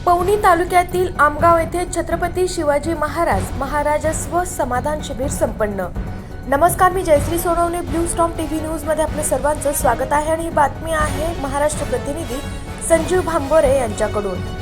पवनी तालुक्यातील आमगाव येथे छत्रपती शिवाजी महाराजस्व समाधान शिबिर संपन्न। नमस्कार, मी Jayashree Sonawane, blue storm TV news मध्ये आपलं सर्वांचं स्वागत आहे आणि ही बातमी आहे महाराष्ट्र प्रतिनिधी संजीव भांबोरे यांच्याकडून।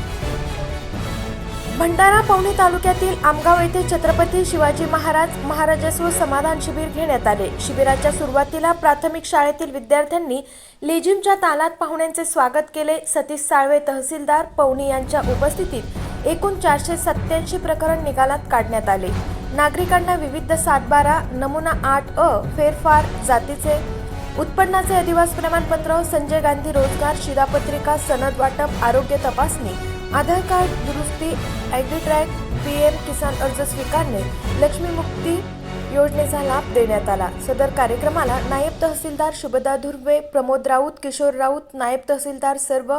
भंडारा पवनी तालुक्यातील आमगाव येथे छत्रपती शिवाजी महाराजस्व समाधान शिबिर घेण्यात आले। शिबिराच्या सुरुवातीला प्राथमिक शाळेतील विद्यार्थ्यांनी लेझिमच्या तालात पाहुण्यांचे स्वागत केले। सतीश साळवे तहसीलदार पवनी यांच्या उपस्थितीत एकूण 487 प्रकरण निकालात काढण्यात आले। नागरिकांना विविध 7/12 नमुना 8 फेरफार जातीचे उत्पन्नाचे अधिवास प्रमाणपत्र, संजय गांधी रोजगार शिधापत्रिका, सनद वाटप, आरोग्य तपासणी, आधार कार्ड दुरुस्ती, ॲग्री ट्रॅक, PM किसान अर्ज स्वीकारणे, लक्ष्मी मुक्ती योजनेचा लाभ देण्यात आला। सदर कार्यक्रमाला नायब तहसीलदार शुभदा धुर्वे, प्रमोद राऊत, किशोर राऊत, नायब तहसीलदार, सर्व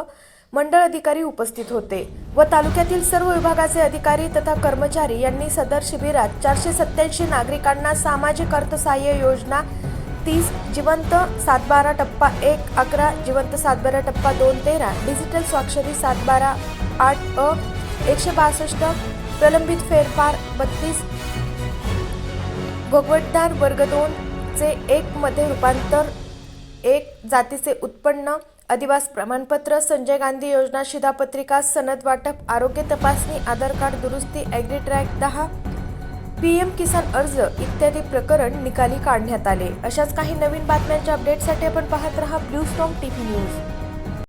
मंडळ अधिकारी उपस्थित होते व तालुक्यातील सर्व विभागाचे अधिकारी तथा कर्मचारी यांनी सदर शिबिरात 487 नागरिकांना सामाजिक अर्थसहाय्य योजना 30, जिवंत 7/12 टप्पा 1, 11, जिवंत 7/12 टप्पा 2, 13, डिजिटल स्वाक्षरी 7/12 8 162, प्रलंबित फेरफार 32, भोगवटदार वर्ग 2 चे 1 मध्ये रूपांतर, 1 जातीचे उत्पन्न, अधिवास प्रमाणपत्र, संजय गांधी योजना शिधापत्रिका, सनद वाटप, आरोग्य तपासणी, आधार कार्ड दुरुस्ती, ॲग्री ट्रॅक 10, PM किसान अर्ज इत्यादी प्रकरण निकाली काढण्यात आले। अशाच काही नवीन बातम्यांच्या अपडेटसाठी आपण पाहत रहा ब्लू स्टॉर्म टीव्ही न्यूज।